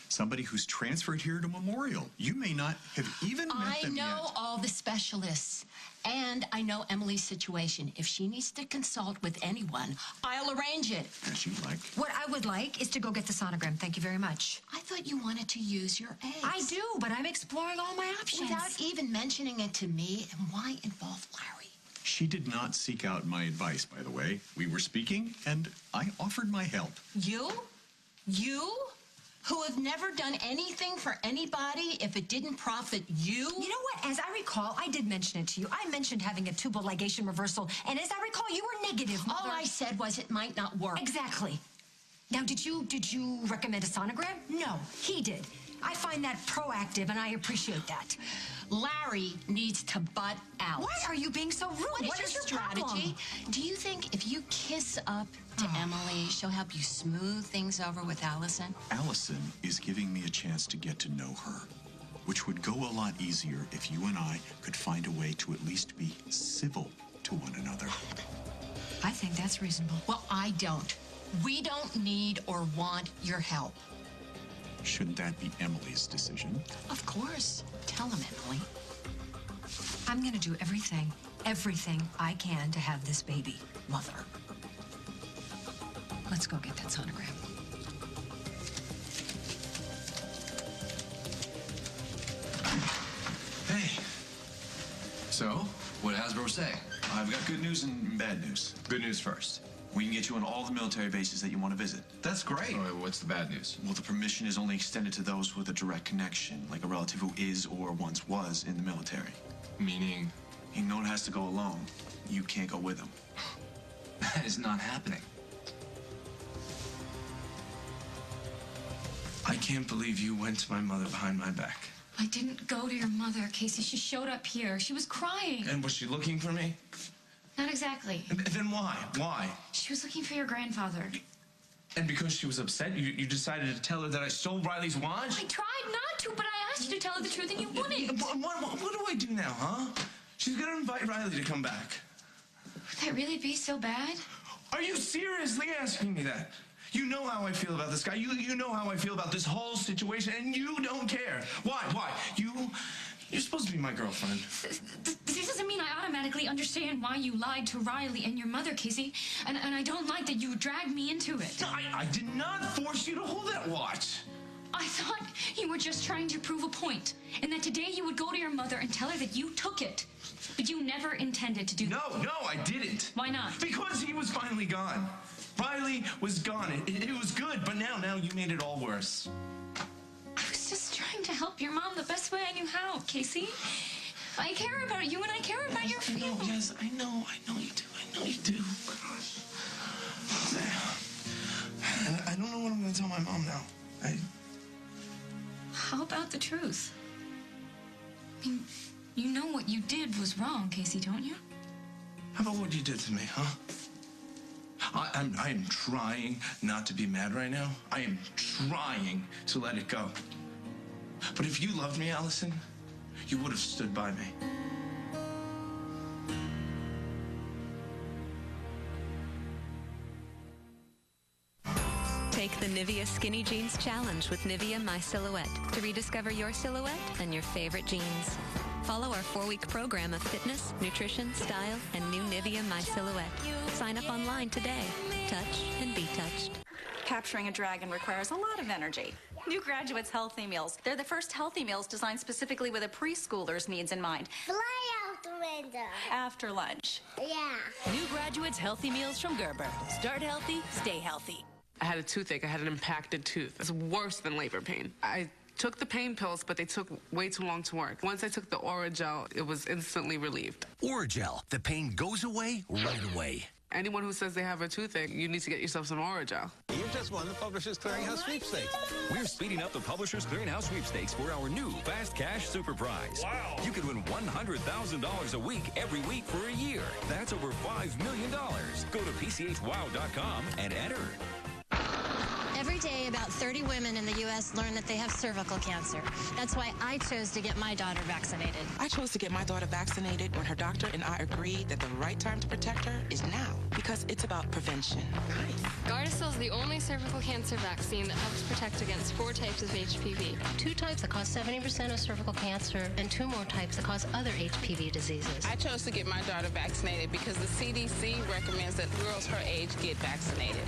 Somebody who's transferred here to Memorial. You may not have even met them yet. I know all the specialists, and I know Emily's situation. If she needs to consult with anyone, I'll arrange it. As you like. What I would like is to go get the sonogram. Thank you very much. I thought you wanted to use your eggs. I do, but I'm exploring all my options. Without even mentioning it to me, and why involve Larry? She did not seek out my advice, by the way. We were speaking, and I offered my help. You? You? Who have never done anything for anybody if it didn't profit you? You know what? As I recall, I did mention it to you. I mentioned having a tubal ligation reversal, and as I recall, you were negative, Mother. All I said was it might not work. Exactly. Now, did you recommend a sonogram? No, he did. I find that proactive, and I appreciate that. Larry needs to butt out. Why are you being so rude? What is your strategy? Problem? Do you think if you kiss up to Emily, she'll help you smooth things over with Allison? Allison is giving me a chance to get to know her, which would go a lot easier if you and I could find a way to at least be civil to one another. I think that's reasonable. Well, I don't. We don't need or want your help. Shouldn't that be Emily's decision? Of course. Tell him, Emily. I'm going to do everything I can to have this baby, Mother. Let's go get that sonogram. Hey, So, what did Hasbro say? I've got good news and bad news. Good news first. We can get you on all the military bases that you want to visit. That's great. Oh, what's the bad news? Well, the permission is only extended to those with a direct connection, like a relative who is or once was in the military. Meaning? No one has to go alone. You can't go with them. That is not happening. I can't believe you went to my mother behind my back. I didn't go to your mother, Casey. She showed up here. She was crying. And was she looking for me? Not exactly. Then why? Why? She was looking for your grandfather. And because she was upset, you decided to tell her that I stole Riley's watch? I tried not to, but I asked you to tell her the truth and you wouldn't. What do I do now, huh? She's gonna invite Riley to come back. Would that really be so bad? Are you seriously asking me that? You know how I feel about this guy. You know how I feel about this whole situation, and you don't care. Why? You're supposed to be my girlfriend. This doesn't mean I automatically understand why you lied to Riley and your mother, Casey. And I don't like that you dragged me into it. No, I did not force you to hold that watch. I thought you were just trying to prove a point, and that today you would go to your mother and tell her that you took it. But you never intended to do that. No, I didn't. Why not? Because he was finally gone. Riley was gone. It was good, but now you made it all worse. I was just trying to help your mom the best way I knew how, Casey. I care about you, and I care about your feelings. Yes, I know you do. I know you do. I don't know what I'm going to tell my mom now. How about the truth? I mean, you know what you did was wrong, Casey, don't you? How about what you did to me, huh? I am trying not to be mad right now. I am trying to let it go. But if you loved me, Allison, you would have stood by me. Take the Nivea Skinny Jeans Challenge with Nivea My Silhouette to rediscover your silhouette and your favorite jeans. Follow our 4-week program of fitness, nutrition, style, and new Nivea My Silhouette. Sign up online today. Touch and be touched. Capturing a dragon requires a lot of energy. New Graduates Healthy Meals. They're the first healthy meals designed specifically with a preschooler's needs in mind. Fly out the window. After lunch. Yeah. New Graduates Healthy Meals from Gerber. Start healthy, stay healthy. I had a toothache. I had an impacted tooth. It's worse than labor pain. I took the pain pills, but they took way too long to work. Once I took the Oragel, it was instantly relieved. Oragel. The pain goes away right away. Anyone who says they have a toothache, you need to get yourself some Oragel. You've just won the Publishers Clearinghouse Sweepstakes. We're speeding up the Publishers Clearinghouse Sweepstakes for our new Fast Cash Super Prize. Wow. You could win $100,000 a week every week for a year. That's over $5 million. Go to PCHWOW.com and enter. Every day, about 30 women in the U.S. learn that they have cervical cancer. That's why I chose to get my daughter vaccinated. I chose to get my daughter vaccinated when her doctor and I agreed that the right time to protect her is now, because it's about prevention. Gardasil is the only cervical cancer vaccine that helps protect against 4 types of HPV. 2 types that cause 70% of cervical cancer, and 2 more types that cause other HPV diseases. I chose to get my daughter vaccinated because the CDC recommends that girls her age get vaccinated.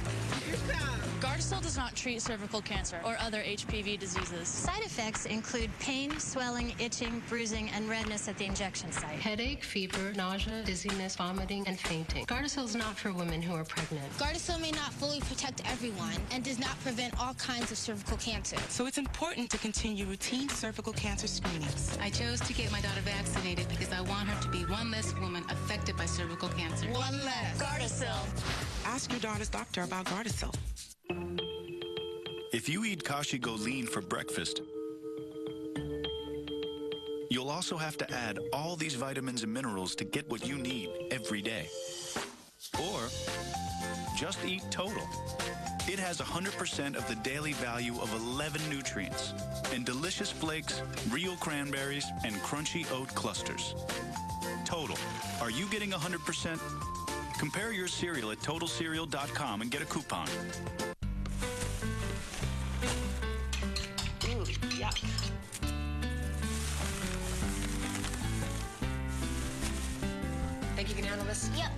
Gardasil does not treat cervical cancer or other HPV diseases. Side effects include pain, swelling, itching, bruising, and redness at the injection site. Headache, fever, nausea, dizziness, vomiting, and fainting. Gardasil is not for women who are pregnant. Gardasil may not fully protect everyone and does not prevent all kinds of cervical cancer. So it's important to continue routine cervical cancer screenings. I chose to get my daughter vaccinated because I want her to be one less woman affected by cervical cancer. One less. Gardasil. Ask your daughter's doctor about Gardasil. If you eat Kashi Go Lean for breakfast, you'll also have to add all these vitamins and minerals to get what you need every day. Or just eat Total. It has 100% of the daily value of 11 nutrients and delicious flakes, real cranberries, and crunchy oat clusters. Total. Are you getting 100%? Compare your cereal at TotalCereal.com and get a coupon. Yuck. Think you can handle this? Yep.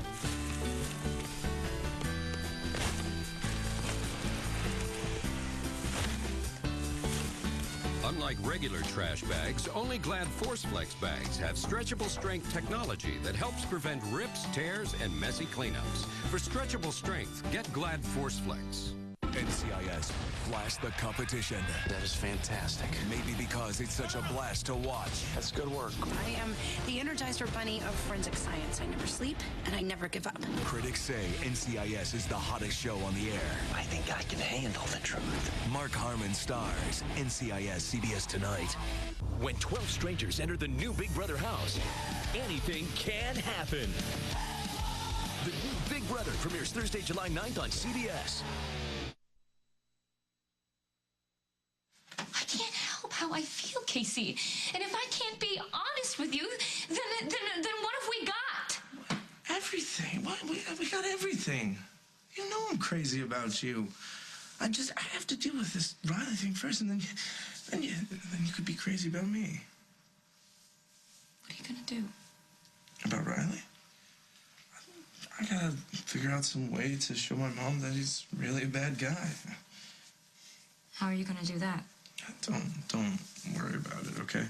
Unlike Unlike regular trash bags, only Glad ForceFlex bags have stretchable strength technology that helps prevent rips, tears, and messy cleanups. For stretchable strength, get Glad ForceFlex. NCIS, blast the competition. That is fantastic. Maybe because it's such a blast to watch. That's good work. I am the Energizer Bunny of forensic science. I never sleep, and I never give up. Critics say NCIS is the hottest show on the air. I think I can handle the truth. Mark Harmon stars. NCIS, CBS Tonight. When 12 strangers enter the new Big Brother house, anything can happen. The new Big Brother premieres Thursday, July 9th on CBS. I can't help how I feel, Casey. And if I can't be honest with you, then what have we got? Everything. What? We got everything. You know I'm crazy about you. I have to deal with this Riley thing first, and then you could be crazy about me. What are you gonna do? About Riley? I gotta figure out some way to show my mom that he's really a bad guy. How are you gonna do that? Don't worry about it, okay?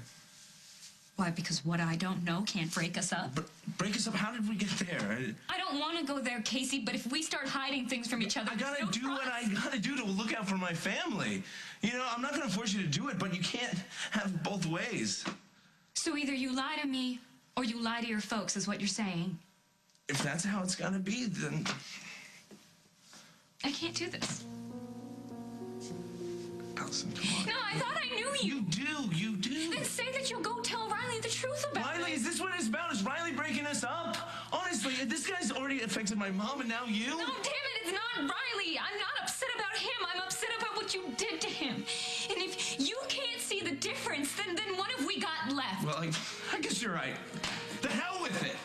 Why, because what I don't know can't break us up? But break us up? How did we get there? I don't want to go there, Casey, but if we start hiding things from each other... I gotta do what I gotta do to look out for my family. You know, I'm not gonna force you to do it, but you can't have both ways. So either you lie to me, or you lie to your folks, is what you're saying. If that's how it's gotta be, then... I can't do this. Allison, come on. No, I thought I knew you. You do. Then say that you'll go tell Riley the truth about it. Riley, is this what it's about? Is Riley breaking us up? Honestly, this guy's already affected my mom, and now you? No, damn it, it's not Riley. I'm not upset about him. I'm upset about what you did to him. And if you can't see the difference, then what have we got left? Well, I guess you're right. The hell with it.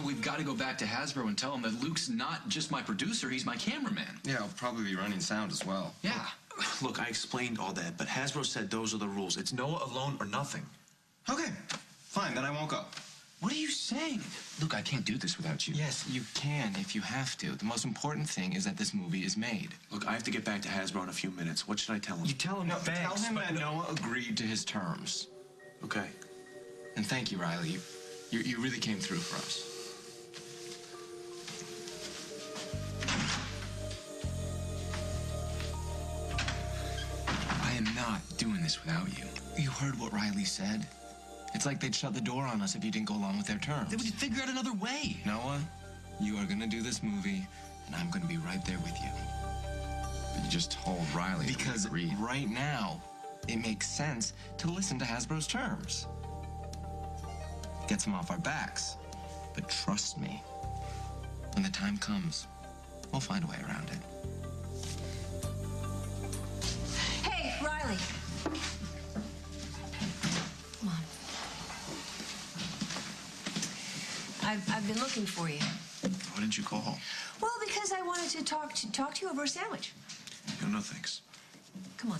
We've got to go back to Hasbro and tell him that Luke's not just my producer, he's my cameraman. Yeah, I'll probably be running sound as well. Yeah. Look, I explained all that, but Hasbro said those are the rules. It's Noah alone or nothing. Okay, fine, then I won't go. What are you saying? Luke, I can't do this without you. Yes, you can if you have to. The most important thing is that this movie is made. Look, I have to get back to Hasbro in a few minutes. What should I tell him? You tell him no, thanks, tell him that Noah agreed to his terms. Okay. And thank you, Riley. You really came through for us. I am not doing this without you. You heard what Riley said. It's like they'd shut the door on us if you didn't go along with their terms. They would figure out another way. Noah, you are gonna do this movie, and I'm gonna be right there with you. But you just told Riley because to read. Right now, it makes sense to listen to Hasbro's terms. Gets them off our backs. But trust me, when the time comes, we'll find a way around it. Hey, Riley. Come on. I've been looking for you. Why didn't you call? Well, because I wanted to talk to you over a sandwich. No, thanks. Come on.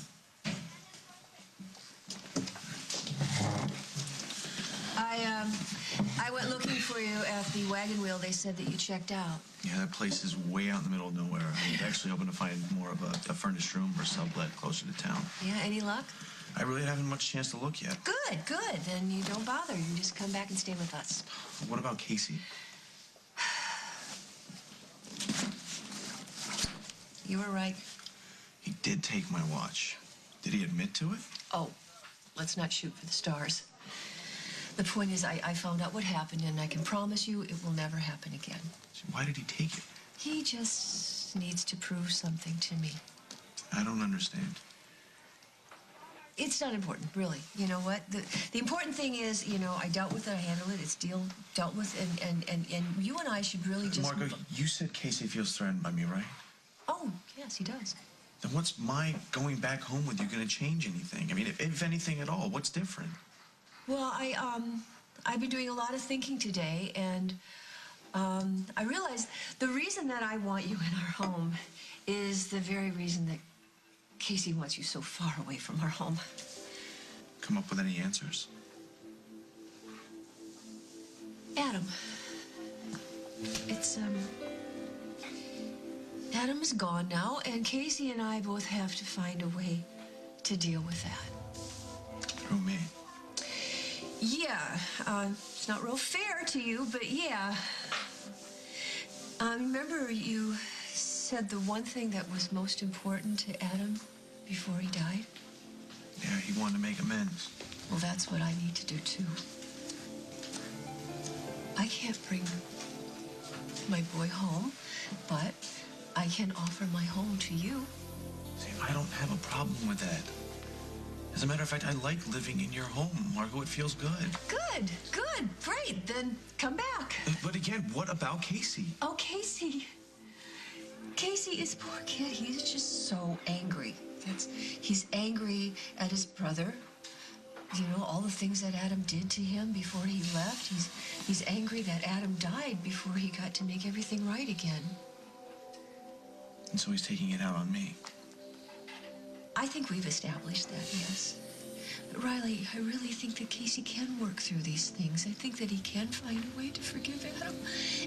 I went looking for you at the wagon wheel. They said that you checked out. Yeah, that place is way out in the middle of nowhere. I was actually hoping to find more of a furnished room or sublet closer to town. Yeah, any luck? I really haven't much chance to look yet. Good. Then you don't bother. You just come back and stay with us. What about Casey? You were right. He did take my watch. Did he admit to it? Oh, let's not shoot for the stars. The point is, I found out what happened, and I can promise you it will never happen again. So why did he take it? He just needs to prove something to me. I don't understand. It's not important, really. You know what? The important thing is, I dealt with it, I handled it, it's dealt with, and you and I should really just... Margo, you said Casey feels threatened by me, right? Oh, yes, he does. Then what's my going back home with you going to change anything? I mean, if anything at all, what's different? Well, I've been doing a lot of thinking today, and I realized the reason that I want you in our home is the very reason that Casey wants you so far away from our home. Come up with any answers? Adam. It's, Adam is gone now, and Casey and I both have to find a way to deal with that. Through me. Yeah, it's not real fair to you, but yeah. Remember you said the one thing that was most important to Adam before he died? Yeah, he wanted to make amends. Well, that's what I need to do, too. I can't bring my boy home, but I can offer my home to you. See, I don't have a problem with that. As a matter of fact, I like living in your home, Margot. It feels good. Good, good, great. Then come back. But again, what about Casey? Oh, Casey. Casey is poor kid. He's just so angry. He's angry at his brother. You know, all the things that Adam did to him before he left. He's angry that Adam died before he got to make everything right again. And so he's taking it out on me. I think we've established that, yes. But Riley, I really think that Casey can work through these things. I think that he can find a way to forgive Adam,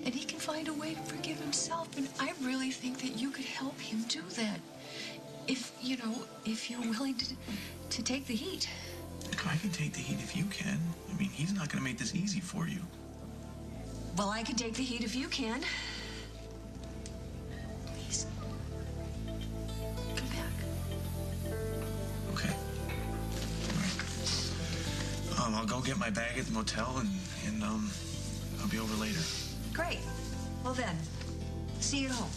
and he can find a way to forgive himself. And I really think that you could help him do that. If you're willing to take the heat. Look, I can take the heat if you can. I mean, he's not going to make this easy for you. Well, I can take the heat if you can. Please. Come back. Okay. All right. I'll go get my bag at the motel and I'll be over later. Great. Well then, see you at home.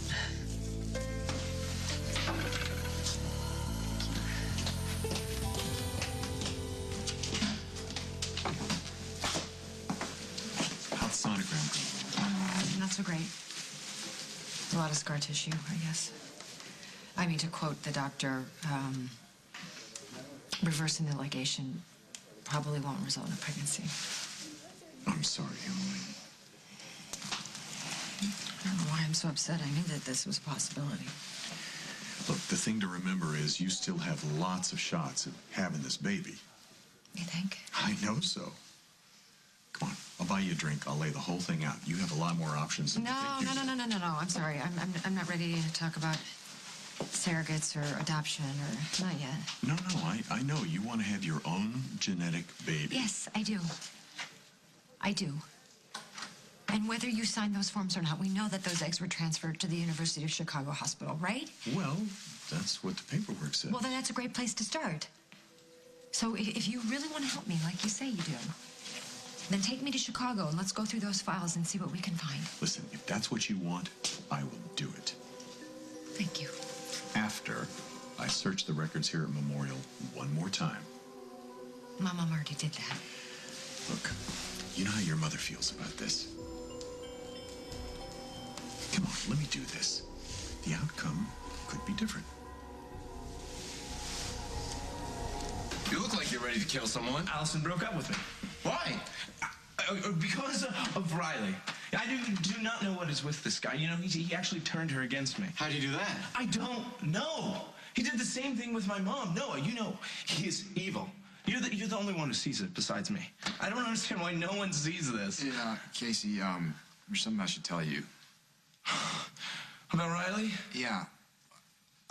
How's the sonogram? Not so great. A lot of scar tissue, I guess. I mean, to quote the doctor, reversing the ligation probably won't result in a pregnancy. I'm sorry, Emily. I don't know why I'm so upset. I knew that this was a possibility. Look, the thing to remember is you still have lots of shots at having this baby. You think? I know so. Come on, I'll buy you a drink. I'll lay the whole thing out. You have a lot more options than you think you do. No. I'm sorry. I'm not ready to talk about surrogates or adoption or not yet. No, I know. You want to have your own genetic baby. Yes, I do. I do. And whether you signed those forms or not, we know that those eggs were transferred to the University of Chicago Hospital, right? Well, that's what the paperwork said. Well, then that's a great place to start. So if you really want to help me, like you say you do, then take me to Chicago and let's go through those files and see what we can find. Listen, if that's what you want, I will do it. Thank you. After I search the records here at Memorial one more time. Mom already did that. Look, you know how your mother feels about this. Come on, let me do this. The outcome could be different. You look like you're ready to kill someone. Allison broke up with me. Why? Because of Riley. I do not know what is with this guy. You know, he actually turned her against me. How'd you do that? I don't know. He did the same thing with my mom. Noah, you know, he is evil. You're the only one who sees it besides me. I don't understand why no one sees this. Yeah, Casey, there's something I should tell you. About Riley? Yeah.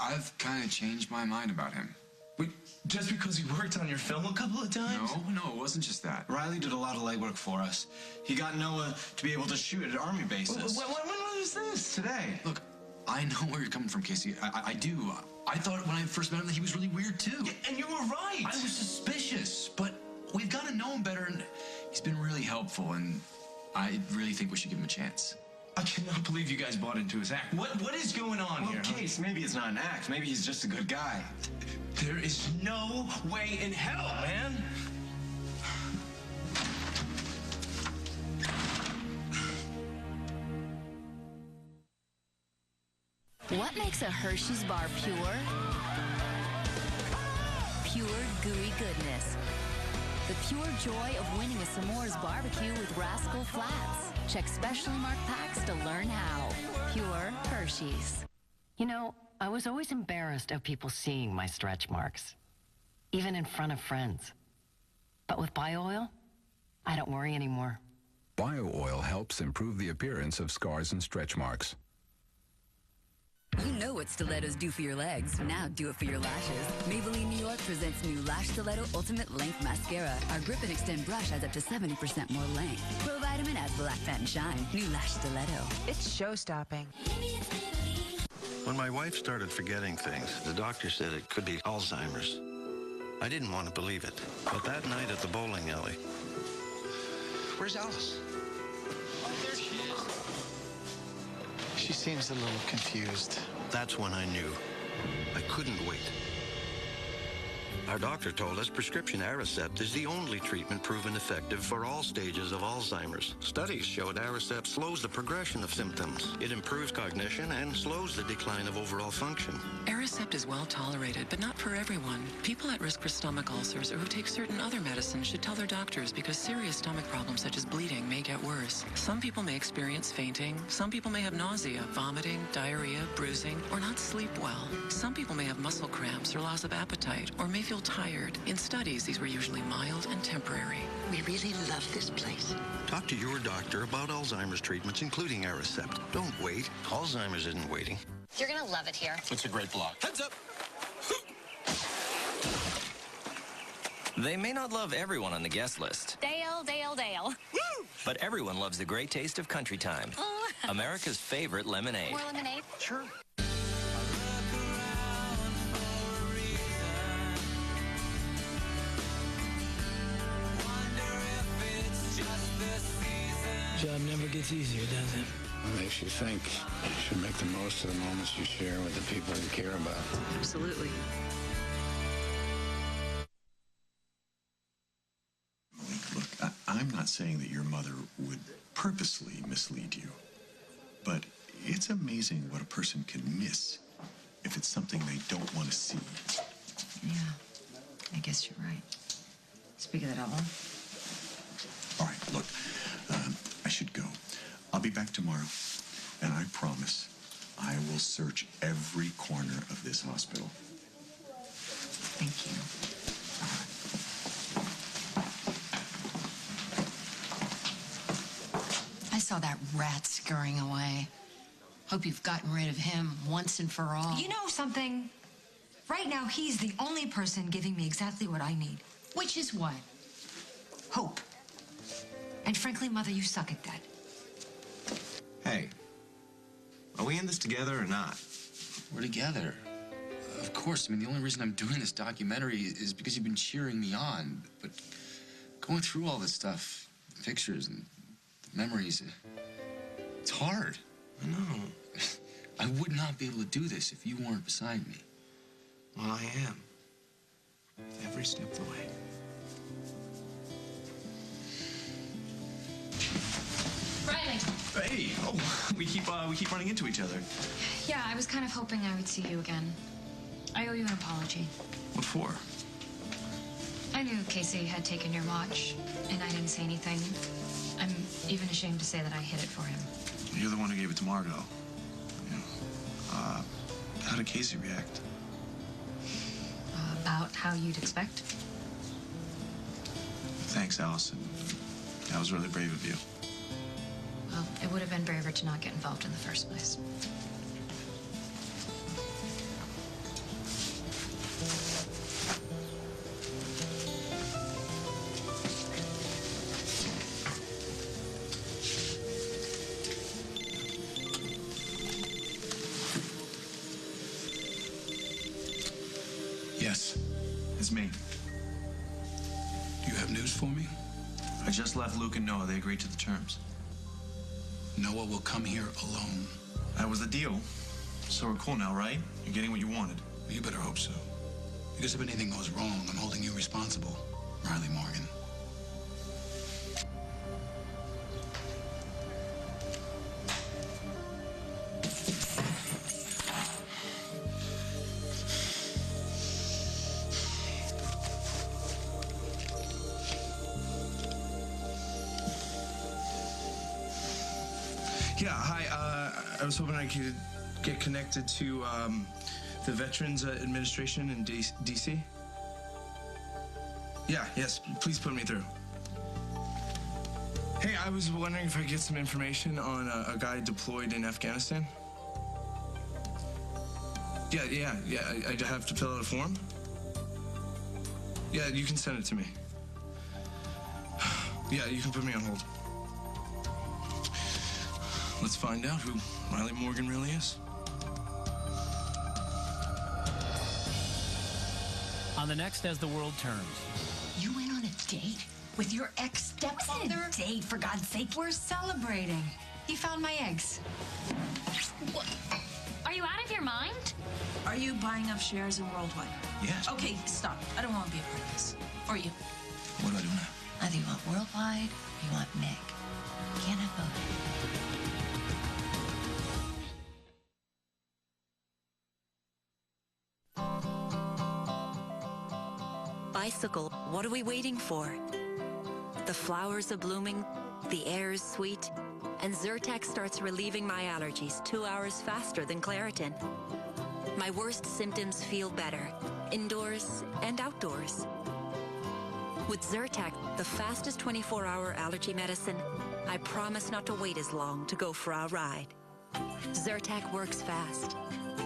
I've kind of changed my mind about him. Wait, just because he worked on your film a couple of times? No, it wasn't just that. Riley did a lot of legwork for us. He got Noah to be able to shoot at Army bases. When was this? Today? Look, I know where you're coming from, Casey. I do. I thought when I first met him that he was really weird, too. Yeah, and you were right. I was suspicious, but we've got to know him better, and he's been really helpful, and I really think we should give him a chance. I cannot believe you guys bought into his act. What is going on here? Case, maybe it's not an act. Maybe he's just a good guy. There is no way in hell, man. What makes a Hershey's bar pure? Pure gooey goodness. The pure joy of winning a s'mores barbecue with Rascal Flats. Check specially marked packs to learn how. Pure Hershey's. You know, I was always embarrassed of people seeing my stretch marks, even in front of friends. But with bio-oil, I don't worry anymore. Bio-oil helps improve the appearance of scars and stretch marks. You know what stilettos do for your legs. Now do it for your lashes. Maybelline New York presents new Lash Stiletto Ultimate Length Mascara. Our grip and extend brush has up to 70% more length. Pro Vitamin adds black fat and shine. New Lash Stiletto. It's show-stopping. When my wife started forgetting things, the doctor said it could be Alzheimer's. I didn't want to believe it, but that night at the bowling alley... Where's Alice? Oh, there she is. She seems a little confused. That's when I knew. I couldn't wait. Our doctor told us prescription Aricept is the only treatment proven effective for all stages of Alzheimer's. Studies showed Aricept slows the progression of symptoms. It improves cognition and slows the decline of overall function. Aricept is well tolerated, but not for everyone. People at risk for stomach ulcers or who take certain other medicines should tell their doctors because serious stomach problems such as bleeding may get worse. Some people may experience fainting. Some people may have nausea, vomiting, diarrhea, bruising, or not sleep well. Some people may have muscle cramps or loss of appetite, or may feel tired. In studies, these were usually mild and temporary. We really love this place. Talk to your doctor about Alzheimer's treatments, including Aricept. Don't wait. Alzheimer's isn't waiting. You're gonna love it here. It's a great block. Heads up! They may not love everyone on the guest list, Dale. Woo! but everyone loves the great taste of Country Time, America's favorite lemonade. More lemonade? Sure. Job never gets easier, does it? It makes you think you should make the most of the moments you share with the people you care about. Absolutely. Look, I'm not saying that your mother would purposely mislead you, but it's amazing what a person can miss if it's something they don't want to see. Yeah, I guess you're right. Speak of the devil. All right, look, I should go. I'll be back tomorrow, and I promise I will search every corner of this hospital. Thank you. I saw that rat scurrying away. Hope you've gotten rid of him once and for all. You know something? Right now, he's the only person giving me exactly what I need. Which is what? Hope. And frankly, Mother, you suck at that. Hey, are we in this together or not? We're together. Of course. I mean, the only reason I'm doing this documentary is because you've been cheering me on. But going through all this stuff, pictures and memories, it's hard. I know. I would not be able to do this if you weren't beside me. Well, I am. Every step of the way. Riley. Hey, oh, we keep running into each other. Yeah, I was kind of hoping I would see you again. I owe you an apology. What for? I knew Casey had taken your watch, and I didn't say anything. I'm even ashamed to say that I hid it for him. You're the one who gave it to Margot. How did Casey react? About how you'd expect. Thanks, Allison. That was really brave of you. Well, it would have been braver to not get involved in the first place. Yes, it's me. Do you have news for me? I just left Luke and Noah. They agreed to the terms. Noah will come here alone. That was the deal. So we're cool now, right? You're getting what you wanted. Well, you better hope so. Because if anything goes wrong, I'm holding you responsible, Riley Morgan. Yeah, hi. I was hoping I could get connected to the Veterans Administration in D.C. Yeah, yes, please put me through. Hey, I was wondering if I could get some information on a guy deployed in Afghanistan. Yeah. I have to fill out a form? Yeah, you can send it to me. Yeah, you can put me on hold. Let's find out who Riley Morgan really is. On the next As the World Turns. You went on a date with your ex-stepfather? What was it a date, for God's sake? We're celebrating. He found my eggs. What? Are you out of your mind? Are you buying up shares in Worldwide? Yes. Okay, stop. I don't want to be a part of this. Or you. What do I do now? Either you want Worldwide or you want Meg. Can't have both. Bicycle, what are we waiting for? The flowers are blooming, the air is sweet, and Zyrtec starts relieving my allergies 2 hours faster than Claritin. My worst symptoms feel better, indoors and outdoors. With Zyrtec, the fastest 24-hour allergy medicine, I promise not to wait as long to go for a ride. Zyrtec works fast,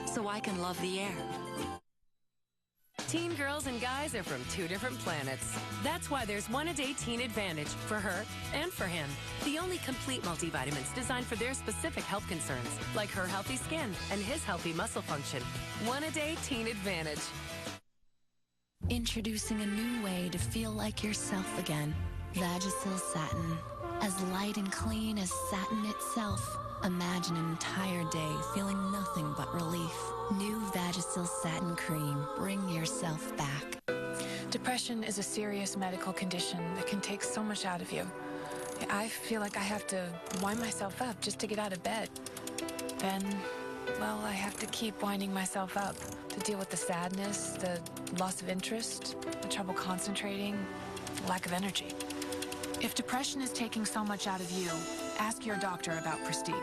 so I can love the air. Teen girls and guys are from two different planets. That's why there's One-A-Day Teen Advantage for her and for him. The only complete multivitamins designed for their specific health concerns, like her healthy skin and his healthy muscle function. One-A-Day Teen Advantage. Introducing a new way to feel like yourself again. Vagisil Satin. As light and clean as satin itself. Imagine an entire day feeling nothing but relief. New Vagisil Satin Cream. Bring yourself back. Depression is a serious medical condition that can take so much out of you. I feel like I have to wind myself up just to get out of bed. Then, well, I have to keep winding myself up to deal with the sadness, the loss of interest, the trouble concentrating, lack of energy. If depression is taking so much out of you, ask your doctor about Prestige.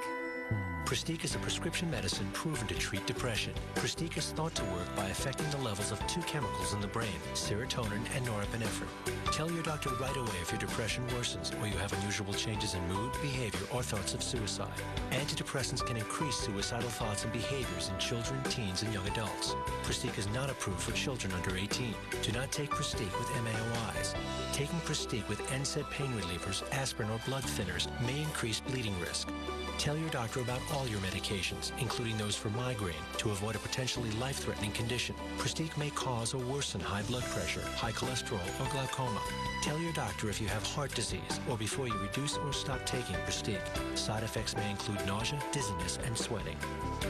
Prestige is a prescription medicine proven to treat depression. Prestige is thought to work by affecting the levels of two chemicals in the brain, serotonin and norepinephrine. Tell your doctor right away if your depression worsens or you have unusual changes in mood, behavior, or thoughts of suicide. Antidepressants can increase suicidal thoughts and behaviors in children, teens, and young adults. Prestige is not approved for children under 18. Do not take Prestige with MAOIs. Taking Prestige with NSAID pain relievers, aspirin, or blood thinners may increase bleeding risk. Tell your doctor about all your medications, including those for migraine, to avoid a potentially life-threatening condition. Prestige may cause or worsen high blood pressure, high cholesterol, or glaucoma. Tell your doctor if you have heart disease or before you reduce or stop taking Prestige. Side effects may include nausea, dizziness, and sweating.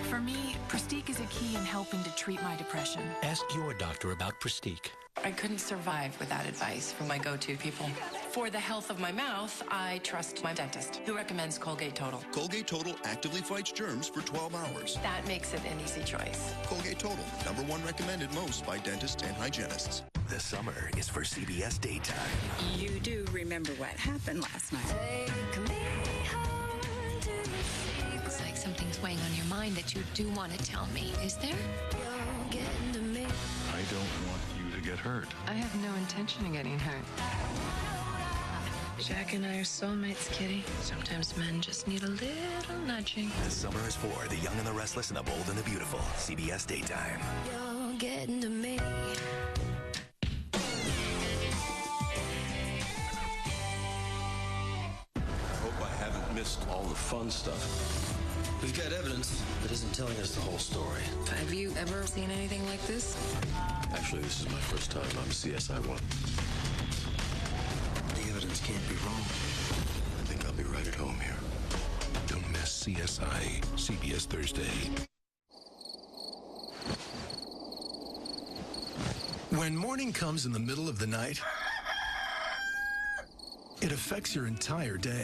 For me, Prestige is a key in helping to treat my depression. Ask your doctor about Prestige. I couldn't survive without advice from my go-to people. For the health of my mouth, I trust my dentist, who recommends Colgate Total. Colgate Total actively fights germs for 12 hours. That makes it an easy choice. Colgate Total, #1 recommended most by dentists and hygienists. The summer is for CBS Daytime. You do remember what happened last night. It's like something's weighing on your mind that you do want to tell me. Is there? I don't want you to get hurt. I have no intention of getting hurt. Jack and I are soulmates, Kitty. Sometimes men just need a little nudging. The summer is for the young and the restless and the bold and the beautiful. CBS Daytime. You're getting to me. I hope I haven't missed all the fun stuff. We've got evidence that isn't telling us the whole story. Have you ever seen anything like this? Actually, this is my first time on CSI 1. The evidence can't be wrong. I think I'll be right at home here. Don't miss CSI, CBS Thursday. When morning comes in the middle of the night, it affects your entire day.